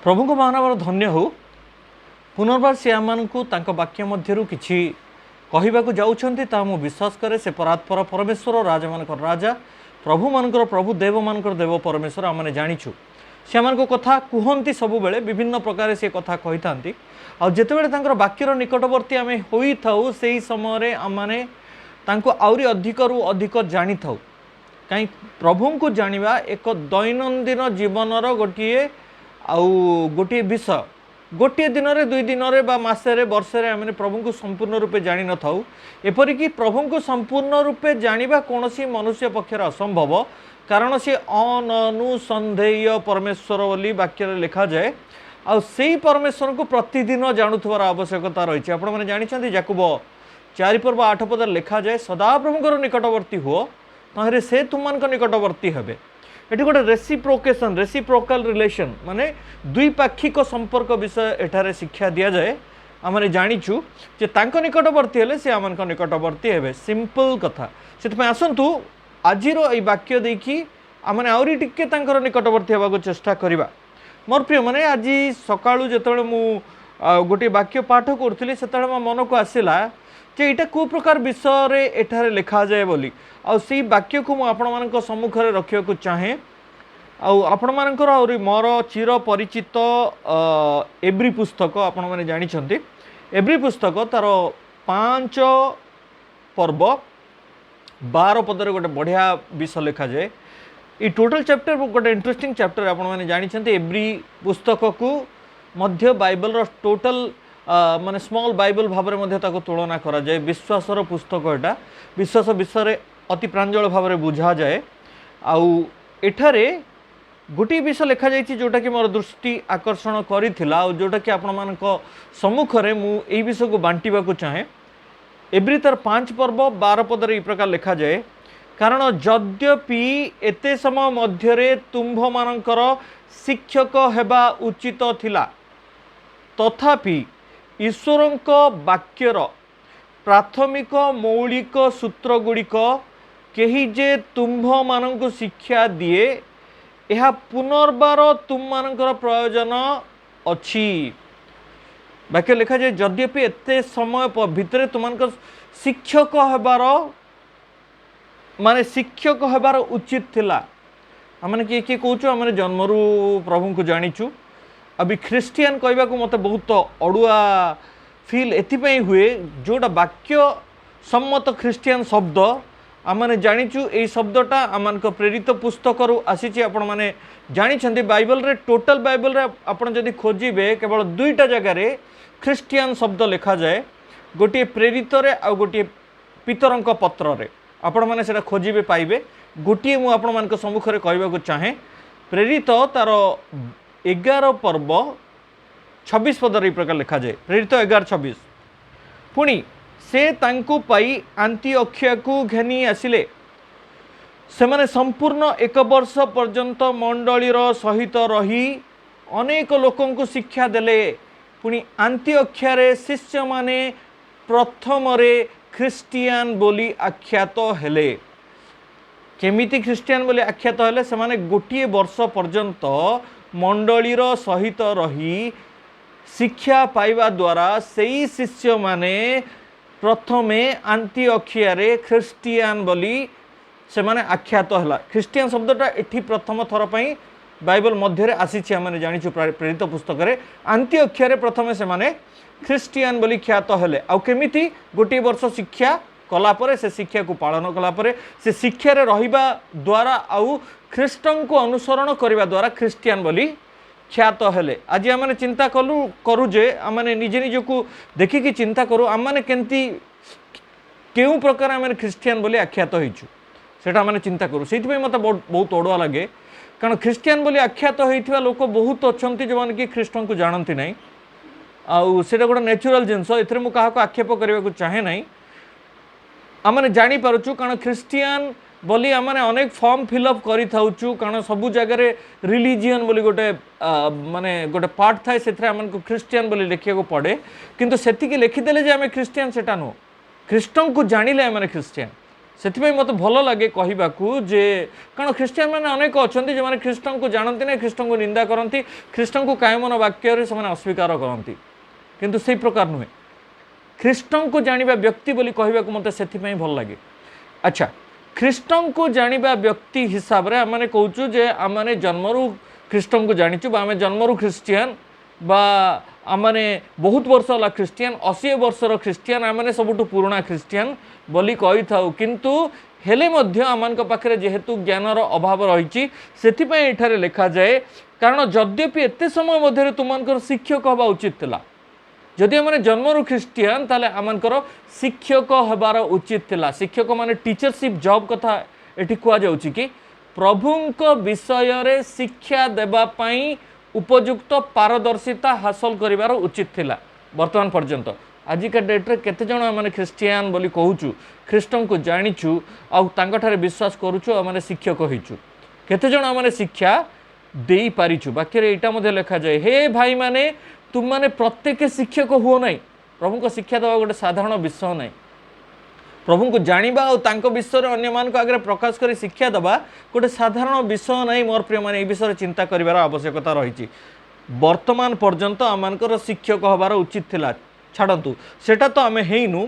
प्रभु को महानवर धन्य हो पुनर्बार से आम वाक्य मध्य किसी कहवाक जाऊँगी मु विश्वास करे से परात्पर परमेश्वर राजा मान राजा प्रभु मानकर प्रभु देव मानकर देव परमेश्वर आम जाचु से कथा कहती सब बेले विभिन्न प्रकार से कथा कही था आते वाक्यर निकटवर्ती आम हो से समय आमने आहरी अधिक रु अधिक जानी था कहीं प्रभु को जानिबा एक दैनंदिन जीवन गोटे गोटे विषय गोटे दिन रे दुई दिन रे बा मासे वर्षे आम प्रभु को संपूर्ण रूपे जानी न था एपरिक प्रभु को संपूर्ण रूपे जानिबा कौनसी मनुष्य पक्षर असंभव कारण सी अनुसंधेय परमेश्वर बोली वाक्य लिखा जाए आई परमेश्वर को प्रतिदिन जानुथार आवश्यकता रही आपण मैंने जानते याकूब 4 पर्व 8 पद लिखा जाए सदा प्रभुଙ୍କର निकटवर्ती हुओ ताहरे से तुम निकटवर्ती हेबे ये गोटे रेसिप्रोकेशन रेसिप्रोकाल रिलेशन माने द्विपाक्षिक संपर्क विषय एठारे शिक्षा दि जाए आम जाचु जे तांको निकटवर्ती हेले से आम निकटवर्ती हेबे सिंपल कथा से आसतु आज वाक्य देखी आम आहरी टिके तांकर निकटवर्ती होगा चेष्टा करवा मोर प्रिय मैंने आज सकाळु जेतेबेले मु गोटे वाक्य पाठ करुली से मो मन को आसला जे एटा को प्रकार विषय रे एठारे लिखा जाए बोली आई वाक्य को मुझे सम्मुख में रखा चाहे आपण मानकर आहरी मोर चिर परिचित एव्री पुस्तक आपण मैंने जानते एव्री पुस्तक तार 5 पर्व 12 पदर गोटे बढ़िया विषय लिखा जाए ये टोटल चैप्टर गोटे इंटरेस्टिंग चैप्टर आपण मैंने जानते एव्री पुस्तक को मध्य बाइबल रो टोटल माने स्मॉल बाइबल भाव में तुलना करा जाए विश्वासर पुस्तक एटा विश्वास विषय अति प्रांजल भाव में बुझा जाए आउ एठारे गोटे विषय लिखा जाइए जोटा कि मोर दृष्टि आकर्षण करिथिला जोटा कि आपण मानक सम्मुख में मुझे विषय को बांटिबा को चाहे एव्री तार 5 पर्व 12 पदर ये प्रकार लिखा जाए कारण यद्यपि एते समय मध्य तुम्भ मानकर शिक्षक हेबा उचित थिला तथापि ईश्वरंक वाक्यर प्राथमिक मौलिक सूत्र गुड़िक कही जे तुम्भ मानक शिक्षा दिए यह पुनर्बार तुम मानकर प्रयोजन अच्छी वाक्य लिखा जाए यद्यपि एते समय भितर तुम शिक्षक हेबार माने शिक्षक हेबार उचित थिला आम किए किए कहूँ आम जन्मरू प्रभु को जाचु अभी ख्रीस्टियन कहवा को मत बहुत अड़ुआ फिल एथिपाई हुए जोटा वाक्य सम्मत ख्रीस्टियन शब्द आम मैंने जाचु यही शब्दटा आम प्रेरित पुस्तक आसी आपण मैंने जानते बाइबल रे टोटल बाइबल रे आपण जदि खोजे केवल 2टा जगार ख्रीस्टियन शब्द लिखा जाए गोटे प्रेरित रे आ गोटे पितरंक पत्र रे आपण मैंने सेटा खोजे पाइबे गोटे मु आपण मान सम्मुख में कहवाक चाहे प्रेरित तार 11 पर्व 26 पदर ये प्रकार लिखा जाए प्रेरित 11:26 पुणी से तांकु पाई आंतिओखिया को घेनी आसिले सेमाने संपूर्ण 1 वर्ष पर्यंत मंडलीर सहित रही अनेक लोकों को शिक्षा देले पुणी आंतिओखिया रे शिष्य माने प्रथम रे ख्रीस्टियान बोली आख्यात हेले केमिति ख्रीस्टियान बोली आख्यात हेले सेमाने गोटे वर्ष पर्यंत मंडलीर सहित रही शिक्षा पाइबा द्वारा सेई शिष्य माने प्रथमे आंतिओखिया रे ख्रीस्टियान बोली से माने आख्यात है ख्रीस्टियान शब्दटा एठी प्रथम थर पई बाइबल मध्य आसी आम जाचु प्रेरित पुस्तक रे आंतिओखिया रे प्रथमे से माने ख्रीस्टियान बोली ख्यात हेले आउ केमिति गोटे वर्ष शिक्षा कलापर से शिक्षा को पालन कलापर से शिक्षा रे रहिबा द्वारा आउ ख्रीष्टन को अनुसरण करने द्वारा ख्रीस्टियान बोली ख्यात हेले आज आम चिंता करू जे आम निजे निज को देखिकी चिंता करूँ आम केमती क्यों प्रकार आम ख्रीस्टियान बोली आख्यात होइछु सेटा आम चिंता करूँ से मत बहुत अड़ुआ लगे कारण ख्रीस्टियान बोली आख्यात होइथिबा लोक बहुत अच्छा जो मैंने कि ख्रीष्टन को जानती ना आउ सेटा गोटे नेचुरल जिनस एथरे मु काहाको आक्षेप करने को चाहे ना आम जानी पारुछु कारण ख्रीस्टियान बोली आम अनेक फॉर्म फिलअप करी थाउछु कारण सबु जगह रिलीजियन बोली गोटे माने गोटे पार्ट थाए से आमको ख्रीस्टियान बोली लिखा को पड़े किंतु सेतिकी लिखिदेले जे आम ख्रीस्टियान सेटा नुह ख्रीष्टन को जानिले आम ख्रीस्टियान से मत भल लगे कहवाकू जे कारण ख्रीस्टियान मैंने अनेक अच्छा जो मैंने ख्रीष्ट को जानती ना ख्रीष्ट को निंदा करती ख्रीष्ट को कायमन वाक्य से अस्वीकार करती किंतु से प्रकार नुहे ख्रीष्ट को जानिबा व्यक्ति बोली कहवाकू मत से भल लगे। अच्छा ख्रीष्ट को जानिबा व्यक्ति हिसाब रे आम कहूँ जे आम जन्मरू ख्रीष्ट को जानीचु आम जन्मरू ख्रीस्टियान बा आमने बहुत वर्ष है ख्रीस्टियान 80 वर्षर ख्रीस्टियान आमने सबुठ पुराणा ख्रीस्टियान बोली कही था किंतु हेले मध्य आमान पाखे जेहेतु ज्ञानर अभाव रही से लिखा जाए कारण जद्यपि एत समय मध्य तुम शिक्षक हवा उचित थिला जदि आम जन्मरू ख्रीस्टियान ताले आमर शिक्षक हबार उचित थिला शिक्षक माने टीचरशिप जॉब कथा एठी कुआ जाउची कि प्रभुंक विषय रे शिक्षा देबापाई उपयुक्त पारदर्शिता हासिल करिवार उचित थिला। वर्तमान पर्यंत आजिका डेट्रे केते जण आम ख्रीस्टियान बोली कहूचु ख्रीष्ट को जानीचु आउे विश्वास करुचु आम शिक्षक होइचु केते जण आम शिक्षा दे पारिचु बाक्य यहाँ लिखा जाए हे भाई माने तुम माने प्रत्येक शिक्षक हुओ नहीं प्रभु को शिक्षा देवा गोटे साधारण विषय नहीं प्रभु को जानिबा और विषय अन्य मान आगे प्रकाश कर शिक्षा देवा गोटे साधारण विषय नहीं मोर प्रिय माने विषय चिंता करिवार आवश्यकता रही वर्तमान पर्यंत आमर शिक्षक हबार उचित थिला छाड़ू सेटा तो आम हेनु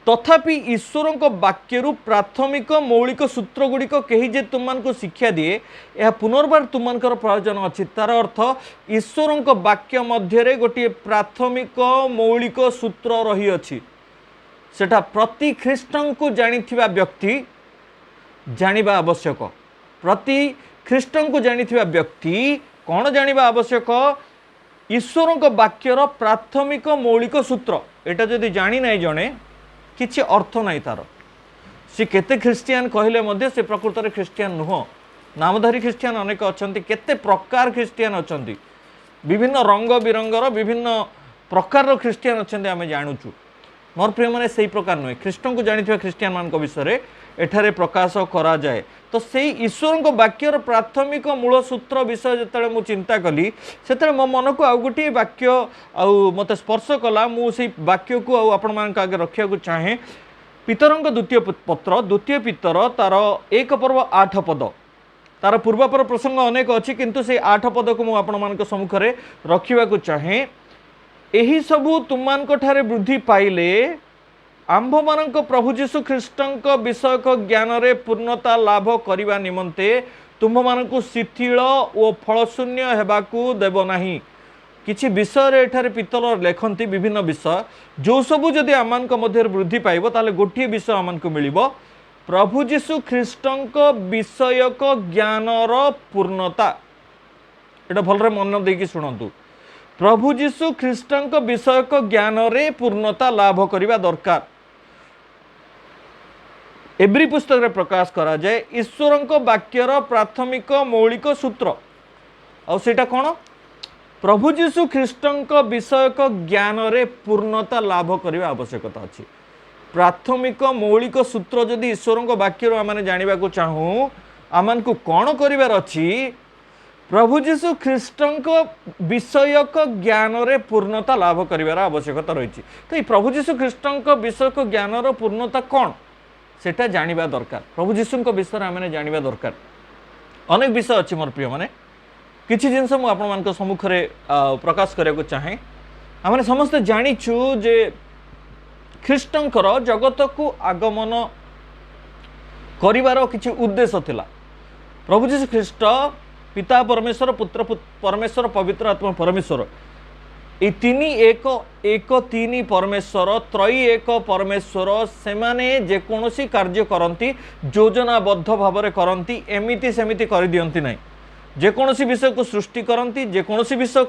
तथापि ईश्वर वाक्यरू प्राथमिक मौलिक सूत्र गुड़िक कहीं जे तुमको शिक्षा दिए यह पुनर्बार तुमकर प्रयोजन अच्छी तार अर्थ ईश्वर वाक्य मध्य गोटे प्राथमिक मौलिक सूत्र रही अछि सेटा प्रति ख्रीष्ट को जानिथिबा व्यक्ति जानिबा आवश्यक प्रति ख्रीष्ट को जानिथिबा व्यक्ति कौन जानिबा आवश्यक ईश्वर वाक्यर प्राथमिक मौलिक सूत्र एटा जदि जानी नहीं जणे किछि अर्थ नहीं तार सी केते ख्रीस्टियान कहले मध्य से प्रकृत में ख्रीस्टियान नुह नामधारी ख्रीस्टियान अनेक अच्छा केते प्रकार ख्रीस्टियान अच्छा विभिन्न रंग बिरंगर विभिन्न प्रकार ख्रीस्टियान अच्छा आम जानूचु मोर प्रिय मैंने से प्रकार नुहे ख्रीष्ट को जानी ख्रीस्टियान मान विषय एठारे प्रकाश करा जाए तो से ईश्वर वाक्यर प्राथमिक मूल सूत्र विषय जिते मुझे चिंता कली से मो मन को आउ गोटे वाक्य मत स्पर्श कला मुझे वाक्य को आगे रखा चाहे पितरंक द्वितीय पत्र द्वितीय पितर तार 1 पर्व 8 पद तार पूर्वापर प्रसंग अनेक अच्छी किंतु से 8 पद को मुझे सम्मुख में रखा चाहे यही सबू तुम वृद्धि पाइले आंभ मान प्रभु जीशु ख्रीष्ट विषयक ज्ञान रे पूर्णता लाभ करने निमंते तुम मानक शिथिल और फलशून्य हेबाकू देव नाही किछि विषय एठारे पितल लेखन्ति विभिन्न विषय जो सबू जदि आम मध्य वृद्धि पाइब ताले गोटे विषय आमको मिलिबो प्रभु जीशु ख्रीष्ट विषयक ज्ञानर पूर्णता एटा भलरे मन देकी शुणु प्रभु जीशु ख्रीष्ट विषयक ज्ञान रे पूर्णता लाभ करने दरकार एब्री पुस्तक रे प्रकाश करा जाए ईश्वर वाक्यर प्राथमिक मौलिक सूत्र और सेटा कौन प्रभु जीशु ख्रीष्ट विषयक ज्ञान रे पूर्णता लाभ करने आवश्यकता अच्छी प्राथमिक मौलिक सूत्र जदि ईश्वर वाक्य आम जाना चाहूँ आम को कौन करार अच्छी प्रभु जीशु ख्रीष्ट विषयक ज्ञान रे पूर्णता लाभ करार आवश्यकता रही तो ये प्रभु जीशु ख्रीष्ट विषयक ज्ञान पूर्णता कौन सेटा जानिबा दरकार प्रभु जीशु विषय आम जानिबा दरकार अनेक विषय अच्छी मोर प्रिय माने किछि जिनस मु आपण मान सम्मुख में प्रकाश करने को चाहे आम समस्ते जानिछु जे ख्रीष्टंकर जगत को आगमन करिवार किछि उद्देश्य थिला प्रभु जीशु ख्रीष्ट पिता परमेश्वर पुत्र परमेश्वर पवित्र आत्मा परमेश्वर ये तीन एक एक तीन परमेश्वर त्रयी एक परमेश्वर से माने जेकोसी कार्य करती योजनाबद्ध भाव में करती एमती सेमती कर दियंती नहीं जेकोसी विषय को सृष्टि करती जेकोसी विषय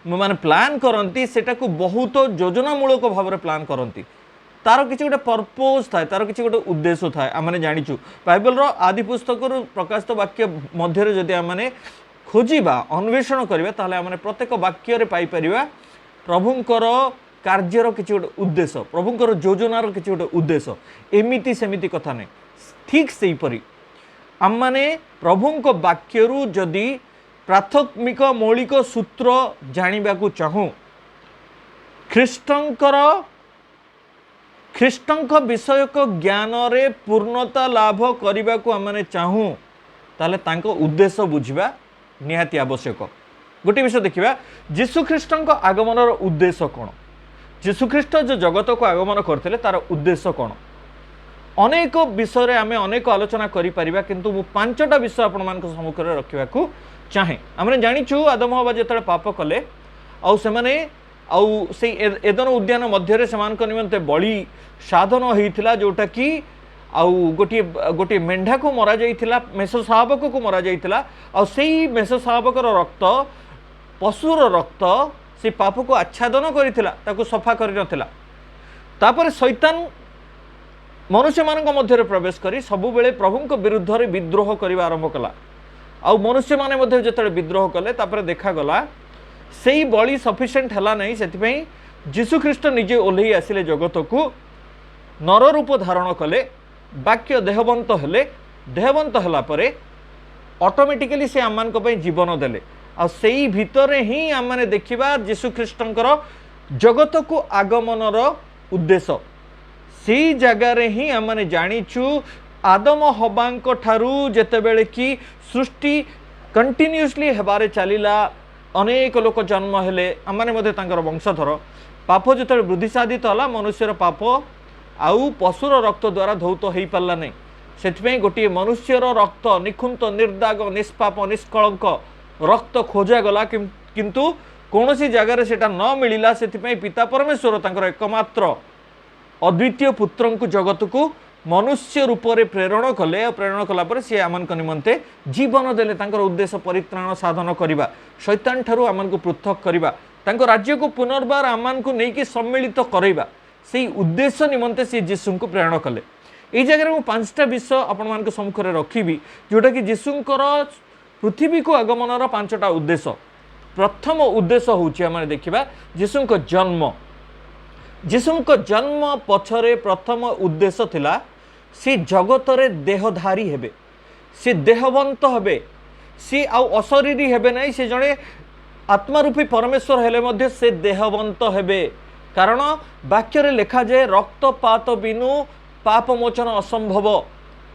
माने प्लान करती सेटा को बहुत योजनामूलक भाव में प्लान करती तार किसी गोटे पर्पज थाए तार किसी गोटे उद्देश्य थाए आम जाचु बाइबल आदि पुस्तक प्रकाशित वाक्य मध्य जदि आम खोजा अन्वेषण करवा ताहले आम प्रत्येक वाक्य पाइपर प्रभुंकर कार्यर किसी गोटे उद्देश्य प्रभुंकर योजनार किसी गोटे उद्देश्य एमती सेमती कथा नहीं ठीक से परी आम माने प्रभुंक वाक्यरू जदि प्राथमिक मौलिक सूत्र जानिबा को चाहूँ ख्रीष्टंकर ଖ୍ରୀଷ୍ଟଙ୍କ ବିଷୟକ ଜ୍ଞାନରେ ପୂର୍ଣ୍ଣତା ଲାଭ କରିବାକୁ ଆମେ ଚାହୁଁ ତାହେଲେ ତାଙ୍କ ଉଦ୍ଦେଶ୍ୟ ବୁଝିବା ନିହାତି ଆବଶ୍ୟକ। ଗୋଟିଏ ବିଷୟ ଦେଖିବା, ଯୀଶୁଖ୍ରୀଷ୍ଟଙ୍କ ଆଗମନର ଉଦ୍ଦେଶ୍ୟ କ'ଣ? ଯୀଶୁଖ୍ରୀଷ୍ଟ ଯେଉଁ ଜଗତକୁ ଆଗମନ କରିଥିଲେ ତାର ଉଦ୍ଦେଶ୍ୟ କ'ଣ? ଅନେକ ବିଷୟରେ ଆମେ ଅନେକ ଆଲୋଚନା କରିପାରିବା, କିନ୍ତୁ ମୁଁ 5ଟା ବିଷୟ ଆପଣମାନଙ୍କ ସମ୍ମୁଖରେ ରଖିବାକୁ ଚାହେଁ। ଆମେ ଜାଣିଛୁ ଆଦମ ହବା ଯେତେବେଳେ ପାପ କଲେ ଆଉ ସେମାନେ ଆଉ ସେଇ ଏଦନ ଉଦ୍ୟାନ ମଧ୍ୟରେ ସେମାନଙ୍କ ନିମନ୍ତେ ବଳି ସାଧନ ହେଇଥିଲା, ଯେଉଁଟାକି ଆଉ ଗୋଟିଏ ମେଣ୍ଢାକୁ ମରାଯାଇଥିଲା, ମେଷ ଶାବକକୁ ମରାଯାଇଥିଲା। ଆଉ ସେଇ ମେଷ ଶାବକର ରକ୍ତ, ପଶୁର ରକ୍ତ ସେ ପାପକୁ ଆଚ୍ଛାଦନ କରିଥିଲା, ତାକୁ ସଫା କରିନଥିଲା। ତାପରେ ଶୈତାନ ମନୁଷ୍ୟମାନଙ୍କ ମଧ୍ୟରେ ପ୍ରବେଶ କରି ସବୁବେଳେ ପ୍ରଭୁଙ୍କ ବିରୁଦ୍ଧରେ ବିଦ୍ରୋହ କରିବା ଆରମ୍ଭ କଲା। ଆଉ ମନୁଷ୍ୟମାନେ ମଧ୍ୟ ଯେତେବେଳେ ବିଦ୍ରୋହ କଲେ ତାପରେ ଦେଖାଗଲା ସେଇ ବଳି ସଫିସିଏଣ୍ଟ ହେଲା ନାହିଁ। ସେଥିପାଇଁ ଯୀଶୁଖ୍ରୀଷ୍ଟ ନିଜେ ଓହ୍ଲେଇ ଆସିଲେ ଜଗତକୁ, ନର ରୂପ ଧାରଣ କଲେ, ବାକ୍ୟ ଦେହବନ୍ତ ହେଲେ। ଦେହବନ୍ତ ହେଲା ପରେ ଅଟୋମେଟିକାଲି ସେ ଆମମାନଙ୍କ ପାଇଁ ଜୀବନ ଦେଲେ। ଆଉ ସେଇ ଭିତରେ ହିଁ ଆମେ ଦେଖିବା ଯୀଶୁଖ୍ରୀଷ୍ଟଙ୍କର ଜଗତକୁ ଆଗମନର ଉଦ୍ଦେଶ୍ୟ। ସେଇ ଜାଗାରେ ହିଁ ଆମେ ଜାଣିଛୁ ଆଦମ ହବାଙ୍କ ଠାରୁ ଯେତେବେଳେ କି ସୃଷ୍ଟି କଣ୍ଟିନ୍ୟୁଅସଲି ହେବାରେ ଚାଲିଲା, ଅନେକ ଲୋକ ଜନ୍ମ ହେଲେ, ଆମମାନେ ମଧ୍ୟ ତାଙ୍କର ବଂଶଧର। ପାପ ଯେତେବେଳେ ବୃଦ୍ଧି ସାଧିତ ହେଲା, ମନୁଷ୍ୟର ପାପ ଆଉ ପଶୁର ରକ୍ତ ଦ୍ୱାରା ଧୌତ ହୋଇପାରିଲା ନାହିଁ। ସେଥିପାଇଁ ଗୋଟିଏ ମନୁଷ୍ୟର ରକ୍ତ, ନିଖୁନ୍ତ, ନିର୍ଦାଗ, ନିଷ୍ପାପ, ନିଷ୍କଳଙ୍କ ରକ୍ତ ଖୋଜାଗଲା, କିନ୍ତୁ କୌଣସି ଜାଗାରେ ସେଟା ନ ମିଳିଲା। ସେଥିପାଇଁ ପିତା ପରମେଶ୍ୱର ତାଙ୍କର ଏକମାତ୍ର ଅଦ୍ୱିତୀୟ ପୁତ୍ରଙ୍କୁ ଜଗତକୁ ମନୁଷ୍ୟ ରୂପରେ ପ୍ରେରଣ କଲେ। ଆଉ ପ୍ରେରଣ କଲା ପରେ ସେ ଆମମାନଙ୍କ ନିମନ୍ତେ ଜୀବନ ଦେଲେ। ତାଙ୍କର ଉଦ୍ଦେଶ୍ୟ ପରିତ୍ରାଣ ସାଧନ କରିବା, ଶୈତାନ ଠାରୁ ଆମମାନଙ୍କୁ ପୃଥକ କରିବା, ତାଙ୍କ ରାଜ୍ୟକୁ ପୁନର୍ବାର ଆମମାନଙ୍କୁ ନେଇକି ସମ୍ମିଳିତ କରାଇବା, ସେଇ ଉଦ୍ଦେଶ୍ୟ ନିମନ୍ତେ ସେ ଯୀଶୁଙ୍କୁ ପ୍ରେରଣ କଲେ। এই জায়গায় ମୁଁ 5টা ବିଷୟ ଆପଣମାନଙ୍କ ସମ୍ମୁଖରେ ରଖିବି, ଯେଉଁଟାକି ଯୀଶୁଙ୍କର ପୃଥିବୀକୁ ଆଗମନର 5ଟା ଉଦ୍ଦେଶ୍ୟ। ପ୍ରଥମ ଉଦ୍ଦେଶ୍ୟ ହେଉଛି ଆମେ ଦେଖିବା ଯୀଶୁଙ୍କ ଜନ୍ମ। ଯୀଶୁଙ୍କ ଜନ୍ମ ପଛରେ ପ୍ରଥମ ଉଦ୍ଦେଶ୍ୟ ଥିଲା ସେ ଜଗତରେ ଦେହଧାରୀ ହେବେ, ସେ ଦେହବନ୍ତ ହେବେ, ସେ ଆଉ ଅଶରୀରୀ ହେବେ ନାହିଁ। ସେ ଜଣେ ଆତ୍ମାରୂପୀ ପରମେଶ୍ୱର ହେଲେ ମଧ୍ୟ ସେ ଦେହବନ୍ତ ହେବେ। କାରଣ ବାକ୍ୟରେ ଲେଖାଯାଏ ରକ୍ତପାତ ବିନୁ ପାପ ମୋଚନ ଅସମ୍ଭବ।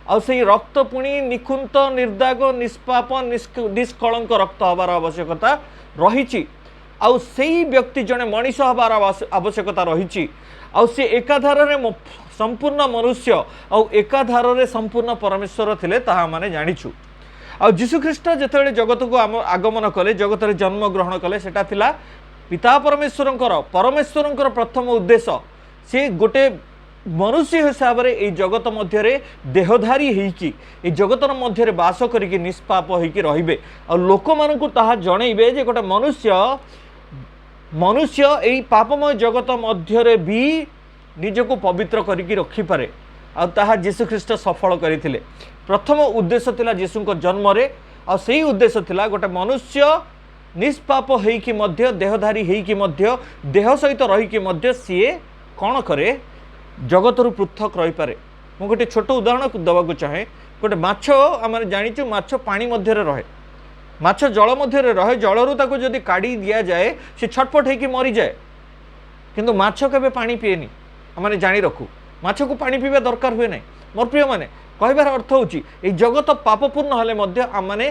ଆଉ ସେଇ ରକ୍ତ ପୁଣି ନିଖୁନ୍ତ, ନିର୍ଦାଗ, ନିଷ୍ପାପ, ନିଷ୍କଳଙ୍କ ରକ୍ତ ହେବାର ଆବଶ୍ୟକତା ରହିଛି। ଆଉ ସେଇ ବ୍ୟକ୍ତି ଜଣେ ମଣିଷ ହେବାର ଆବଶ୍ୟକତା ରହିଛି। ଆଉ ସେ ଏକାଧାରରେ ସମ୍ପୂର୍ଣ୍ଣ ମନୁଷ୍ୟ ଆଉ ଏକାଧାରରେ ସମ୍ପୂର୍ଣ୍ଣ ପରମେଶ୍ୱର ଥିଲେ, ତାହା ଆମେ ଜାଣିଛୁ। ଆଉ ଯୀଶୁଖ୍ରୀଷ୍ଟ ଯେତେବେଳେ ଜଗତକୁ ଆଗମନ କଲେ, ଜଗତରେ ଜନ୍ମଗ୍ରହଣ କଲେ, ସେଟା ଥିଲା ପିତା ପରମେଶ୍ୱରଙ୍କର ପ୍ରଥମ ଉଦ୍ଦେଶ୍ୟ। ସେ ଗୋଟେ ମନୁଷ୍ୟ ହିସାବରେ এই ଜଗତ ମଧ୍ୟରେ ଦେହଧାରୀ ହେଇକି এই ଜଗତର ମଧ୍ୟରେ ବାସ କରିକି ନିଷ୍ପାପ ହେଇକି ରହିବେ। ଆଉ ଲୋକମାନଙ୍କୁ ତାହା ଜଣେଇବେ ଯେ ଗୋଟେ ମନୁଷ୍ୟ এই ପାପମୟ ଜଗତ ମଧ୍ୟରେ ବି ନିଜକୁ ପବିତ୍ର କରିକି ରଖିପାରେ। ଆଉ ତାହା ଯୀଶୁଖ୍ରୀଷ୍ଟ ସଫଳ କରିଥିଲେ। ପ୍ରଥମ ଉଦ୍ଦେଶ୍ୟ ଥିଲା ଯୀଶୁଙ୍କ ଜନ୍ମରେ। ଆଉ ସେଇ ଉଦ୍ଦେଶ୍ୟ ଥିଲା ଗୋଟେ ମନୁଷ୍ୟ ନିଷ୍ପାପ ହେଇକି ମଧ୍ୟ, ଦେହଧାରୀ ହେଇକି ମଧ୍ୟ, ଦେହ ସହିତ ରହିକି ମଧ୍ୟ ସିଏ କ'ଣ କରେ, ଜଗତରୁ ପୃଥକ ରହିପାରେ। ମୁଁ ଗୋଟେ ଛୋଟ ଉଦାହରଣ ଦେବାକୁ ଚାହେଁ। ଗୋଟେ ମାଛ, ଆମେ ଜାଣିଛୁ ମାଛ ପାଣି ମଧ୍ୟରେ ରହେ, ମାଛ ଜଳ ମଧ୍ୟରେ ରହେ। ଜଳରୁ ତାକୁ ଯଦି କାଢ଼ି ଦିଆଯାଏ ସେ ଛଟପଟ ହେଇକି ମରିଯାଏ, କିନ୍ତୁ ମାଛ କେବେ ପାଣି ପିଏନି। ଆମେ ଜାଣି ରଖୁ, ମାଛକୁ ପାଣି ପିଇବା ଦରକାର ହୁଏ ନାହିଁ। ମୋର ପ୍ରିୟମାନେ, କହିବାର ଅର୍ଥ ହେଉଛି এই ଜଗତ ପାପପୂର୍ଣ୍ଣ ହେଲେ ମଧ୍ୟ ଆମେ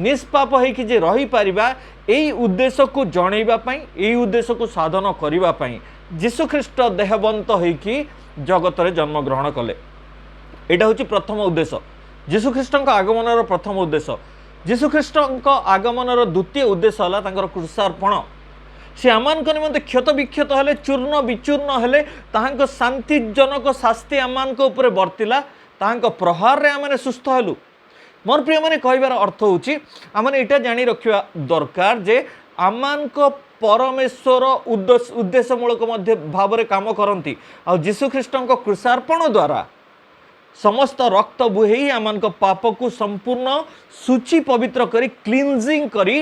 ନିଷ୍ପାପ ହେଇକି ଯେ ରହିପାରିବା, এই ଉଦ୍ଦେଶ୍ୟକୁ ଜଣେଇବା ପାଇଁ, এই ଉଦ୍ଦେଶ୍ୟକୁ ସାଧନ କରିବା ପାଇଁ ଯୀଶୁଖ୍ରୀଷ୍ଟ ଦେହବନ୍ତ ହେଇକି ଜଗତରେ ଜନ୍ମଗ୍ରହଣ କଲେ। ଏଇଟା ହେଉଛି ପ୍ରଥମ ଉଦ୍ଦେଶ୍ୟ, ଯୀଶୁଖ୍ରୀଷ୍ଟଙ୍କ ଆଗମନର ପ୍ରଥମ ଉଦ୍ଦେଶ୍ୟ। ଯୀଶୁଖ୍ରୀଷ୍ଟଙ୍କ ଆଗମନର ଦ୍ୱିତୀୟ ଉଦ୍ଦେଶ୍ୟ ହେଲା ତାଙ୍କର କୃଷାର୍ପଣ। ସେ ଆମମାନଙ୍କ ନିମନ୍ତେ କ୍ଷତ ବିକ୍ଷତ ହେଲେ, ଚୂର୍ଣ୍ଣ ବିଚୂର୍ଣ୍ଣ ହେଲେ, ତାହାଙ୍କ ଶାନ୍ତିଜନକ ଶାସ୍ତି ଆମମାନଙ୍କ ଉପରେ ବର୍ତ୍ତିଲା, ତାହାଙ୍କ ପ୍ରହାରରେ ଆମେ ସୁସ୍ଥ ହେଲୁ। ମୋର ପ୍ରିୟମାନେ, କହିବାର ଅର୍ଥ ହେଉଛି ଆମେ ଏଇଟା ଜାଣି ରଖିବା ଦରକାର ଯେ ଆମମାନଙ୍କ ପରମେଶ୍ୱର ଉଦ୍ଦେଶ୍ୟମୂଳକ ମଧ୍ୟ ଭାବରେ କାମ କରନ୍ତି। ଆଉ ଯୀଶୁଖ୍ରୀଷ୍ଟଙ୍କ କୃଷାର୍ପଣ ଦ୍ୱାରା ସମସ୍ତ ରକ୍ତ ବୁହେଇ ଆମମାନଙ୍କ ପାପକୁ ସମ୍ପୂର୍ଣ୍ଣ ସୂଚି ପବିତ୍ର କରି, କ୍ଲିନଜିଂ କରି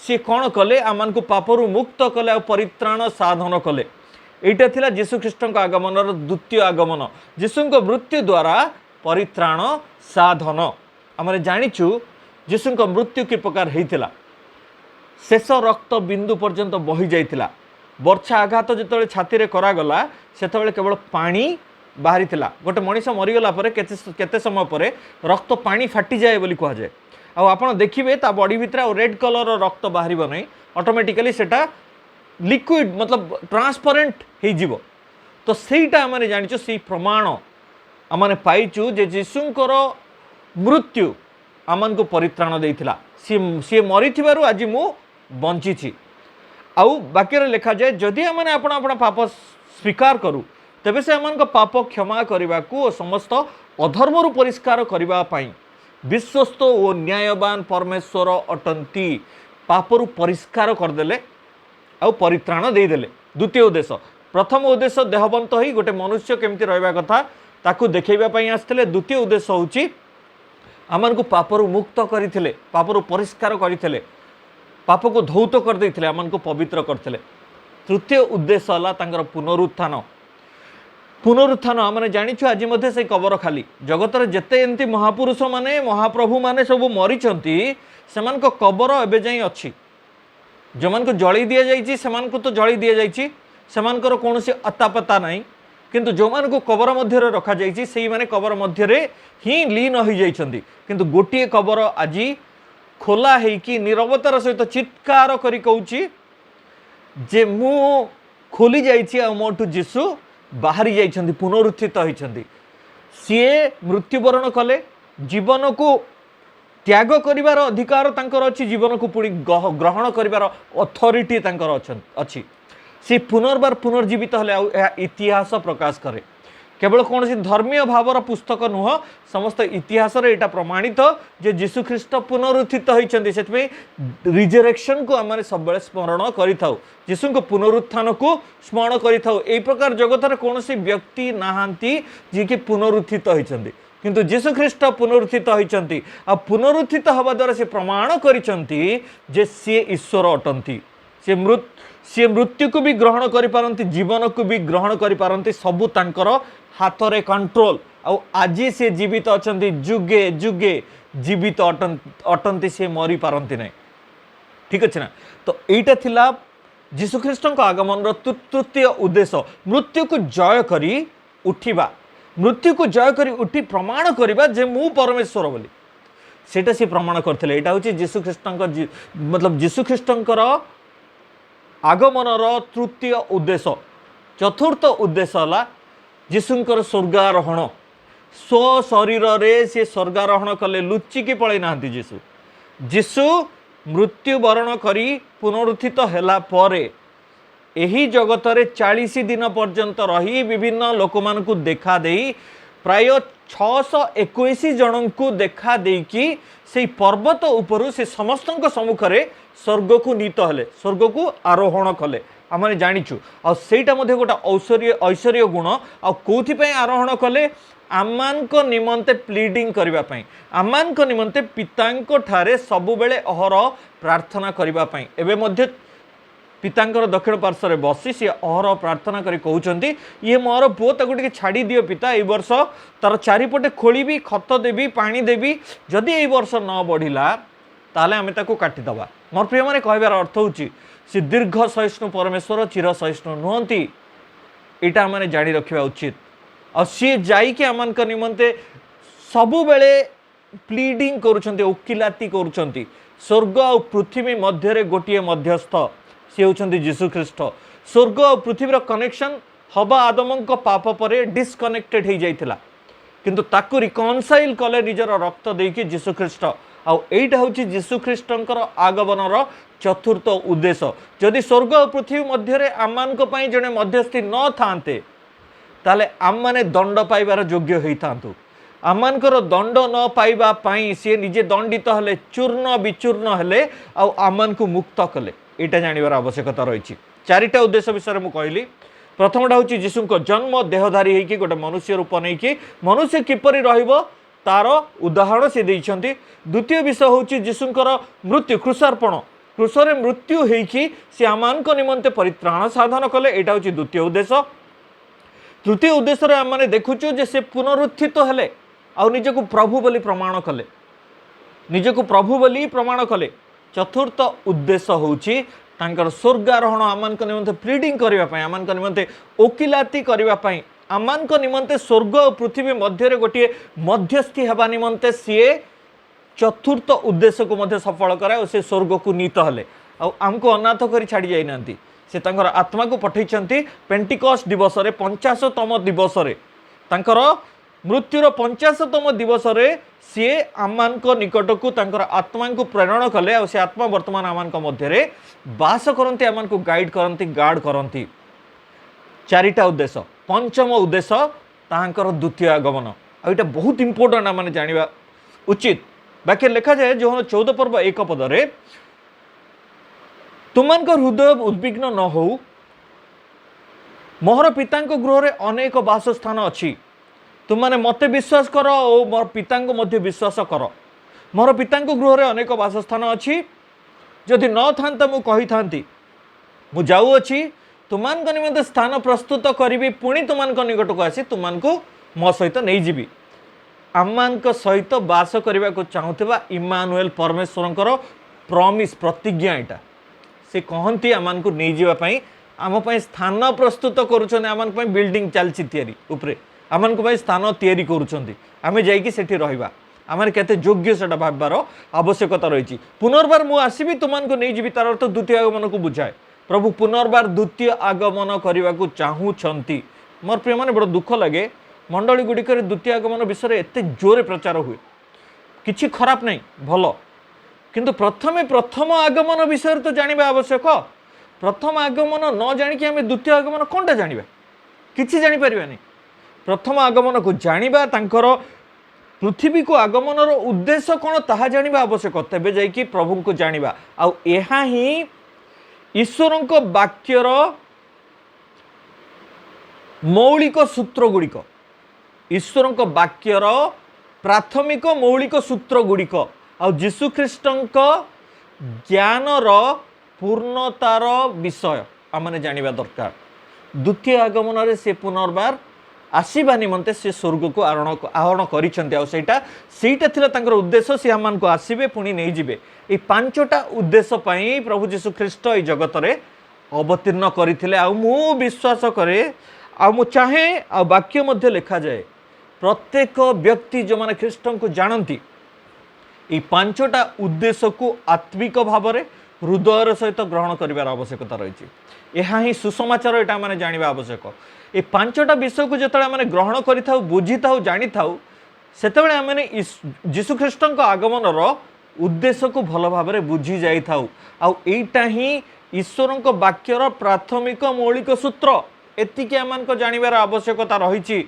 ସେ କ'ଣ କଲେ, ଆମମାନଙ୍କୁ ପାପରୁ ମୁକ୍ତ କଲେ ଆଉ ପରିତ୍ରାଣ ସାଧନ କଲେ। এইটা ଥିଲା ଯୀଶୁଖ୍ରୀଷ୍ଟଙ୍କ ଆଗମନର ଦ୍ୱିତୀୟ ଆଗମନ। ଯୀଶୁଙ୍କ ମୃତ୍ୟୁ ଦ୍ୱାରା ପରିତ୍ରାଣ ସାଧନ। ଆମେ ଜାଣିଛୁ ଯୀଶୁଙ୍କ ମୃତ୍ୟୁ କି ପ୍ରକାର ହେଇଥିଲା। ଶେଷ ରକ୍ତ ବିନ୍ଦୁ ପର୍ଯ୍ୟନ୍ତ ବହି ଯାଇଥିଲା। ବର୍ଚ୍ଛା ଆଘାତ ଯେତେବେଳେ ଛାତିରେ କରାଗଲା, ସେତେବେଳେ କେବଳ ପାଣି बाहरी थिला गोटे मनीष मरीगला केते समय पर रक्त पानी फाटी जाए बोली कह जाए आपण देखिए ता बॉडी भितर रेड कलर रक्त बाहर नहीं ऑटोमेटिकली सेटा लिक्विड मतलब ट्रांसपेरेंट हो जीवो तो सेटा आम जानिचु से प्रमाण आम पाइचु जे जीशुंकर मृत्यु आमन को परित्राण देइथिला सी मरी आज मु बंची आउ वाक्य लिखा जाए जदि आमने आपण आपण पाप स्वीकार करूँ तेबे से आमन को पाप क्षमा करने को समस्त अधर्म परिष्कार करने विश्वस्त और न्यायवान परमेश्वर अटंती पापरु परिष्कार करदेले आउ परित्राण देदेले। द्वितीय उद्देश्य प्रथम उद्देश्य देहवंत ही गोटे मनुष्य केमती रहा कथा ताकू देखैबा आसते। द्वितीय उद्देश्य होची आमन को पापरु मुक्त करथिले पापरु परिष्कार करथिले पाप को धौत कर देथिले आमन को पवित्र करथिले। तृतीय उद्देश्य हला तांकर पुनरुत्थान पुनरुत्थान आमने जानिछु आज मध्य से कबर खाली जगतर जेते एंती महापुरुष माने महाप्रभु माने सब मरीचंती सेमान को कबर एबे जाई अछि जो मान को जळी दिया जाइछि सेमान को तो जळी दिया जाइछि सेमानकर कोनोसी अतापता नाही किंतु जो मान को कबर मध्य रखा जाइछि सेही माने कबर मध्य रे ही लीन हो जाइछंती किंतु गोटिए कबर आजी खोला हेकी निरवतार सहित चित्कार करी कहूछि जे मु खोली जाइछि आ मोठु जीसु बाहरी जाइछंती पुनरुत्थित होइछंती सीए मृत्युवरण कले जीवन को त्याग करिवार अधिकार तांकर अछि जीवन को पुणी ग्रहण करिवार अथॉरिटी तांकर अछि सी पुनर्बार पुनर्जीवित हले इतिहास प्रकाश करे केवल कौन सी धर्मीय भावर पुस्तक नुह समस्त इतिहास रे एटा प्रमाणित जे जीशु ख्रीस्ट पुनरुत्थित होइछंती सेतमे रिजरेक्शन को आम सब स्मरण करिथाउ जीशु को पुनरुत्थान को स्मरण करिथाउ एई प्रकार जगत रे कौन सी व्यक्ति नाहांती जे कि पुनरुत्थित होइछंती किंतु जीशु ख्रीस्ट पुनरुत्थित होइछंती आ पुनरुत्थित हवा द्वारा से प्रमाण करिछंती जे सी ईश्वर अटंती सी मृत्यु को भी ग्रहण करि पारंती जीवन को भी ग्रहण करि पारंती सबु तांकर हाथ रे कंट्रोल आ आज से जीवित अछंती जुगे जुगे जीवित अटंती से मरी पारंती नहीं ठीक अच्छे ना। तो एटा थिला जीशु ख्रीस्ट आगमन तृतीय उद्देश्य मृत्यु को जय करी उठिबा मृत्यु को जय करी उठी प्रमाण करिबा जे मु परमेश्वर बोली सेटा से प्रमाण करथिले। एटा होची जीशु ख्रीस्ट मतलब जीशु ख्रीस्टंकर आगमनर तृतीय उद्देश्य। चतुर्थ उद्देश्य हला जीशुंकर स्वर्गारोहण स्व शरीर रे से स्वर्गारोहण कले लुचिकी पळै नाहंती जीशु जीशु मृत्युवरण करी पुनरुत्थित हैला परे एही जगत रे 40 दिन पर्यंत रही विभिन्न लोक मान को देखा देई प्राय 621 जन को देखा देकी से पर्वत उपरु से समस्त सम्मुख रे स्वर्ग को नीत हेले स्वर्ग को आरोहण कले आम जानिचु आईटा गोटे ऐश्वर्य गुण आउथि आरोहण कले आमान को निमंते प्लीडिंग करने आमान को निमंते पिता ठारे सबु बेले अहर प्रार्थना करने एवं मध्य पितांकर दक्षिण पार्श्व में बसी सी अहर प्रार्थना करी कहउचंती ये मोर पुओ ताको टिके छाड़ी दियो पिता ए वर्ष तार चारिपटे खोलिबी खत देबी पानी देबी जदि ए वर्ष न बढ़िला ताले आमे ताको काटिदबा। मोर प्रिय माने कहबार अर्थ होची से दीर्घ सहिष्णु परमेश्वर चिर सहिष्णु नुहंती एटा माने जानी रखिबा उचित आ सी जाईके आमान निमंते सबु बेले प्लीडिंग करूछंती ओकिलाती करूछंती स्वर्ग और पृथ्वी मध्य रे गोटिए मध्यस्थ सी होउछंती जीशु ख्रीस्ट स्वर्ग और पृथ्वीर कनेक्शन हवा आदम पाप पर डिस्कनेक्टेड हो जाइथिला किंतु ताकू रिकनसाइल कले निजर रक्त देकी जीशु ख्रीस्ट आईटा हूँ जीशु ख्रीस्टंकर आगमनर चतुर्थ उद्देश्य। जदि स्वर्ग और पृथ्वी मध्य आमान जड़े मध्यस्थी न थांते ताले आम माने दंड पाइबार योग्य होइथांतु आमानकर दंड न पाइबा पाई सी निजे दंडित हेले चूर्ण विचूर्ण हेले आमान को मुक्त कले एटा जानिबार आवश्यकता रही। चारिटा उद्देश्य विषय में कहली प्रथमटा हूँ जीशु जन्म देहधारी होगी गोटे मनुष्य रूप नहीं कि मनुष्य किपरि रहिबो तार उदाहरण से देइछंती। द्वितीय विषय हूँ जीशुंकर मृत्यु कृषार्पण कृषर मृत्यु होइकी से आमान निमंते परित्राण साधन कले एटा हूँ द्वितीय उद्देश्य। तृतीय उद्देश्य आम देखुचु जे से पुनरुत्थित हेले आ निजको प्रभु बोली प्रमाण कले निजको प्रभु बोली प्रमाण कले। चतुर्थ उद्देश्य होची तांकर स्वर्गारोहण आमान निमंते प्लीडिंग करबा पई आमान निमंते ओकिलाती करबा पई आमान को निमंते स्वर्ग और पृथ्वी मध्य गोटे मध्यस्थी हवा निमंते सीए चतुर्थ उद्देश्य को मध्य सफल कराए और से स्वर्ग को नीत हेले आमको अनाथ कर छाड़ी जाइना से तांकर आत्मा को पठेइछंती पेंटिकॉस्ट दिवस रे 50तम दिवस रे तांकर मृत्युर 50तम दिवस रे सी आमान को निकट को तांकर आत्मा को प्रेरण कले और से आत्मा वर्तमान आमान को मध्य रे वास करंती आमान को गाइड करंती गार्ड करंती चारिटा उद्देश्य पंचम उद्देश्य तांकर द्वितीय आगमन आ एटा बहुत इंपोर्टेंट आम जानिबा उचित बाकी लिखा जाए जो 14 पर्व 1 पदरे तुमको हृदय उद्विग्न न हो मोहर पिता गृह रे अनेक वासस्थान अच्छी तुमने मते विश्वास कर और मोर पिता मध्य विश्वास कर मोर पिता गृह रे अनेक वासस्थान अच्छी जदि न था मु कही था मु जाऊँगी तुमान निमंते स्थान प्रस्तुत करी पुणी तुमान निकट को आसी तुमान को मो सहित नहीं जीवी आमान सहित बास करने को चाहूबा इमानुएल परमेश्वर प्रॉमिस प्रतिज्ञा यहाँ से कहती आमान को नहीं जावाई आम स्थान प्रस्तुत करुँच आम बिल्डिंग चलती उपरे आमान स्थान तैयारी करें जाइए सेठी रहा आम केते योग्य से भाबार आवश्यकता रही पुनर्बार मु आसबि तुमको नहीं जीवी तार अर्थ द्वितीय आगमन को बुझाए प्रभु पुनर्बार द्वितीय आगमन करने को चाहूँगी मोर प्रिय मैंने बड़ दुख लगे मंडली गुड़िक द्वितीय आगमन विषय एत जोरे प्रचार हुए किछि खराब नहीं भल किंतु प्रथम आगमन विषय तो जानिबा आवश्यक प्रथम आगमन न जानिकी आम द्वितीय आगमन कौनटा जानिबा किछि जानि परिबानी प्रथम आगमन को जानिबा तांकर पृथ्वी को आगमन उद्देश्य कौन ताहा जानिबा आवश्यक तेबे जाइकी प्रभु को जानिबा आ एहा ही ईश्वर वाक्यर मौलिक सूत्र गुड़िक ईश्वर वाक्यर प्राथमिक मौलिक सूत्र गुड़िक आ जीशुख्रीष्ट ज्ञानर पूर्णतार विषय आमने जानिबा दरकार द्वितीय आगमन रे से पुनर्बार आसीबा निमंते से स्वर्ग को आहरण करिसेंती आ सेटा थिला तांकर उद्देश्य से आमान को आसीबे पुणी नहीं जिबे ए पांचटा उद्देश्य पई प्रभु जीशुख्रीष्ट ए जगत रे अवतीर्ण करथिले आ मु विश्वास करे आ मु चाहे आ वाक्य मध्य लिखा जाए प्रत्येक व्यक्ति जो माने ख्रीष्ट को जानती ये पांचटा उद्देश्य को आत्मिक भाव में हृदयर सहित ग्रहण करार आवश्यकता रही यह ही सुसमाचार यहाँ मैंने जानवा आवश्यक ये पांचटा विषय को जो मैंने ग्रहण करी बुझी था जानी था से मैंने जीशुख्रीष्ट आगमन उद्देश्य को भल भाव में बुझी जाई आईटा ही ईश्वर वाक्यर प्राथमिक मौलिक सूत्र एतिकी आम जानवर आवश्यकता रही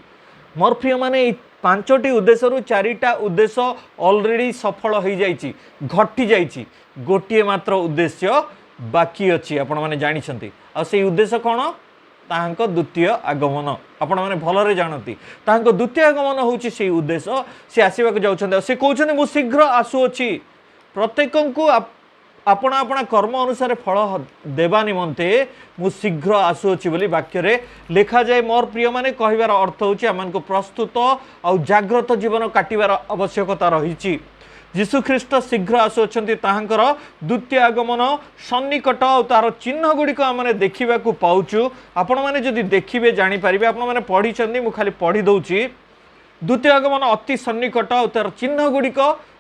मोर प्रिय माने पांचटी उद्देश्य रु चारिटा उद्देश्य ऑलरेडी सफल हो जाइए घटी जाइए गोटे मात्र उद्देश्य बाकी अच्छी आपण मैंने जानते से उद्देश्य कौन तांको द्वितीय आगमन आपण मैंने भलरे जानती तांको द्वितीय आगमन होची से उद्देश्य से आसवाक जाउछन्ते से कहउछन्ते मु शीघ्र आसुअछि प्रत्येक को अपना अपना कर्म अनुसार फल देवा निमंते मु शीघ्र आसुअछि बोली वाक्य रे लिखा जाए मोर प्रिय माने कहिबार अर्थ होछि आमान को प्रस्तुत और जागृत जीवन काटिबार आवश्यकता रही जीशुख्रीष्ट शीघ्र आसुअछन्ति ताहांकर द्वितीय आगमन सन्निकट और तार चिन्ह गुड़िक आम देखा पाऊँ आपण मैंने जदि देखिए जानीपारे आपण मैंने पढ़ी मु खाली पढ़ी दौची द्वितीय आगमन अति सन्निकट और तार चिन्ह गुड़िक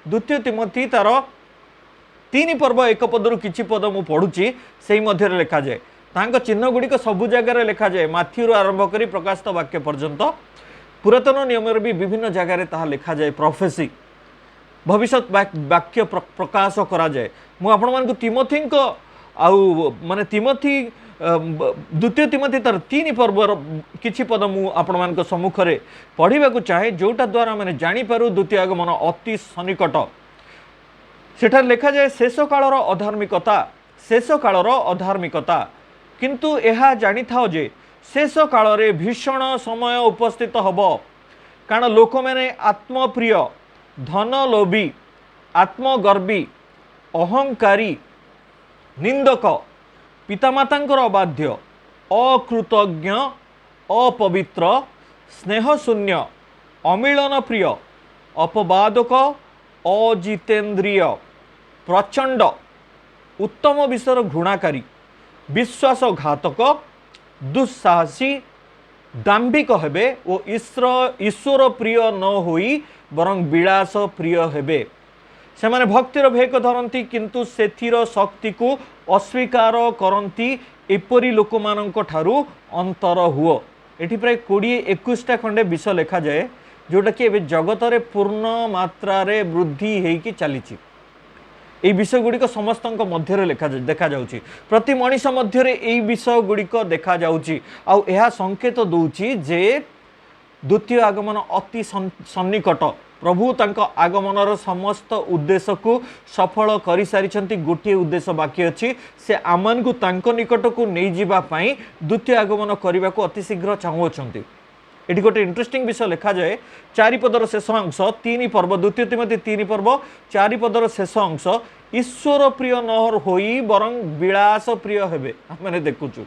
द्वितीय तिमोथी तार 3 पर्व 1 पदरु किछि पद मु पढ़ुची से मध्य लिखा जाए तांको चिन्ह गुड़िक सबु जगार लिखा जाए माथ्यू आरंभ करी प्रकाशित वाक्य पर्यंत पुरातन नियम भी विभिन्न जगार ताहा लिखा जाए प्रोफेसी भविष्य वाक्य प्रकाश करा जाए मु आपण मानकु तिमोथी आउ माने तिमोथी द्वितीय तिमोथी तार 3 पर्वर किछि पद मु आपण मानक सम्मुख रे पढ़िबा को चाहे जोटा द्वारा माने जानि पारु द्वितीय आगमन अति सन्निकट सेठार लिखा जाए शेष कालर अधार्मिकता किंतु यह जानी था जे शेष काल रे भीषण समय उपस्थित हब कारण लोक मैंने आत्मप्रिय धनलोभी आत्मगर्वी अहंकारी निंदक पितामातांकर अबाध्य अकृतज्ञ अपवित्र स्नेहशून्य अमिलन प्रिय अपवादक अजितेन्द्रिय प्रचंड उत्तम विषय घृणाकारी विश्वासघातक दुस्साहसी दाम्भिक हेबे ओ ईश्वर प्रिय न होई बरं विलास प्रिय हेबे। से माने भक्तिर भेक धरती किंतु सेथिर शक्ति को अस्वीकार करती एपरी लोक मानक ठारू अंतर हुओ। एठी प्राय 20-21टा खंडे विषय लिखा जाए जोटा कि एबे जगत रे पूर्ण मात्रा रे वृद्धि हेकी चलीची। এই বিষয়গুড়িক সমস্তଙ୍କ ମଧ୍ୟରେ দেখা যাଉଛି ପ୍ରତି ମଣିଷ ମଧ୍ୟରେ এই বিষୟଗୁଡ଼ିକ ଦେଖା ଯାଉଛି ଆଉ ଏହା ସଂକେତ ଦଉଛି ଯେ ଦ୍ୱିତୀୟ ଆଗମନ ଅତି ସନ୍ନିକଟ। ପ୍ରଭୁ ତାଙ୍କ ଆଗମନର ସମସ୍ତ ଉଦ୍ଦେଶ୍ୟକୁ ସଫଳ କରିସାରିଛନ୍ତି। ଗୋଟିଏ ଉଦ୍ଦେଶ୍ୟ ବାକି ଅଛି, ସେ ଆମମାନଙ୍କୁ ତାଙ୍କ ନିକଟକୁ ନେଇଯିବା ପାଇଁ ଦ୍ୱିତୀୟ ଆଗମନ କରିବାକୁ ଅତି ଶୀଘ୍ର ଚାହୁଁଅଛନ୍ତି। एटी गोटे इंटरेस्टिंग विषय लिखा जाए 4 पदर शेष अंश 3 पर्व 2 तिमोथी 3 पर्व 4 पदर शेष अंश ईश्वर प्रिय नहर होई बरं विलास प्रिय हेबे। मैंने देखुचु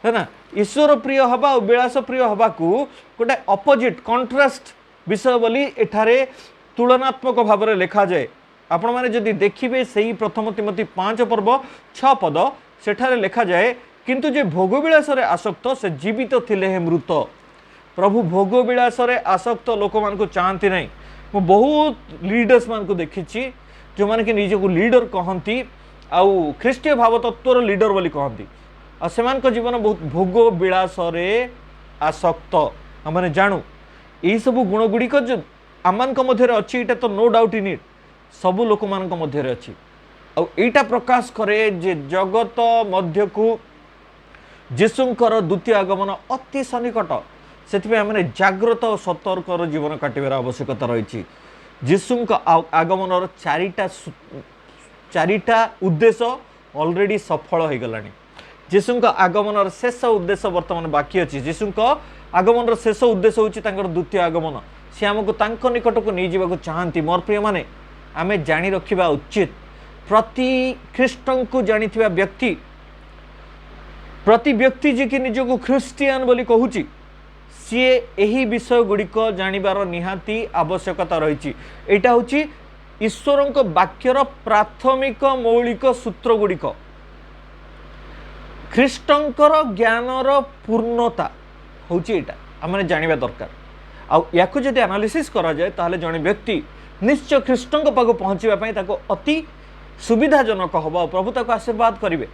है ना, ईश्वर प्रिय हवा और विलास प्रिय हवा को गोटे अपोजिट कंट्रास्ट विषय बोली एठारे तुलनात्मक भाव में लिखा जाए। आपण मैंने जदि देखिए सही प्रथम तिमोथी 5 पर्व 6 पद सेठारे लिखा जाए किंतु जे भोगविलास रे आसक्त से जीवित थिले हे मृत। प्रभु भोग विलास आसक्त लोक मान चाहती नहीं। मु बहुत लीडर्स मान को देखी जो मैंने कि निज को लीडर कहती आउ ख्रीष्टीय भावतत्वर लीडर बोली कहती आ सेमान को जीवन बहुत भोग विलास आसक्त। आम जानू यही सब गुण गुड़िक जो आम मध्य अच्छी एटा तो नो डाउट इन इट सबू लोक मान मध्य अच्छी आईटा प्रकाश करे जे जगत मध्य को जीशुंकर द्वितीय आगमन अति सन्निकट। से जाग्रत और सतर्क जीवन काटिबार आवश्यकता रही। जीशुंक आगमन चारिटा उद्देश्य ऑलरेडी सफल हो गला। जीशुंक आगमन शेष उद्देश्य वर्तमान बाकी अच्छी। जीशुंक आगमन शेष उद्देश्य होची तांकर द्वितीय आगमन। से आमको तांको निकट को नहीं जावाक चाहती। मोर प्रिय माने आमे जानी रखिबा उचित प्रति ख्रीष्टन को जानिथिबा व्यक्ति प्रति व्यक्ति जे कि निजको ख्रिस्टियन बोली कहूची सी यही विषय गुड़िक जानिबार निहाती आवश्यकता रही। यहाँ हूँ ईश्वर वाक्यर प्राथमिक मौलिक सूत्र गुड़िक ख्रीष्टंकर ज्ञानर पूर्णता हूँ यहाँ आम जाना दरकार। या जब एनालिसिस करा जाए ताहले जड़े व्यक्ति निश्चय ख्रीष्टों पाक पहुँचापी अति सुविधाजनक हम। प्रभु ताको आशीर्वाद करेंगे।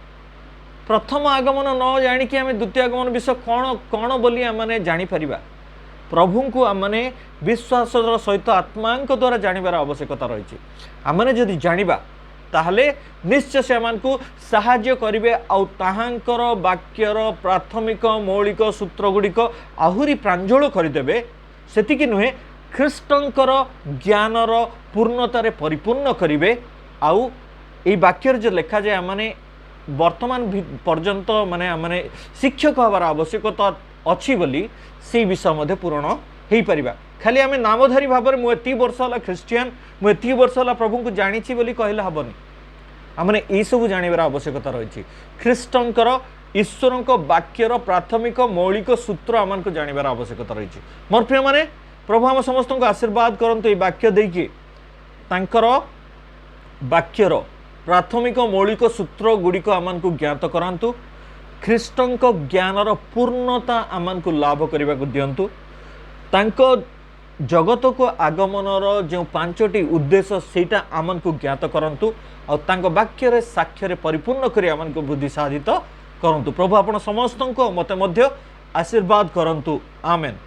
प्रथम आगमन न जानिकी आम द्वितीय आगमन विषय कौन कौन बोली आमने जानीपर प्रभु को आमने विश्वास सहित आत्मा द्वारा जानवर आवश्यकता रही। आमने जदि जानिबा ताहले निश्चय से को साहाय्य करेंगे आहांकर वाक्यर प्राथमिक मौलिक सूत्र गुड़िक आहुरी प्रांजल करदेवे। सेतिकी नुहे ख्रीष्टंकर ज्ञानर पूर्णतार परिपूर्ण करेंगे। आउ ये वाक्यर जो लिखा जाए आमने वर्तमान पर्यंत माने आमने शिक्षक हबार आवश्यकता अच्छी बोली से विषय मध्य पूरण हो पारिबा। खाली आम नामधारी भाव में मुझे वर्ष है ख्रीस्टियन मुझे वर्ष है प्रभु को जानी बोली कहले हेनी। आमने यही सब जानवर आवश्यकता रही। ख्रीष्टंकर ईश्वर वाक्यर प्राथमिक मौलिक सूत्र आम को जानवर आवश्यकता रही। मोर प्रिय माने प्रभु आम समस्त को आशीर्वाद करंतु ये वाक्य देकी तांकर वाक्यर प्राथमिक मौलिक सूत्र गुड़िक आम को ज्ञात करांतु। ख्रीष्टों ज्ञानर पूर्णता आम को लाभ करने को दिंतु। तांको जगत को आगमनर जो 5टी उद्देश्य सेटा आम को ज्ञात करंतु और तांको वाक्य साक्ष्य परिपूर्ण कर आम को बुद्धि साधित करंतु। प्रभु आपण समस्त मते मध्य आशीर्वाद करंतु। आमेन।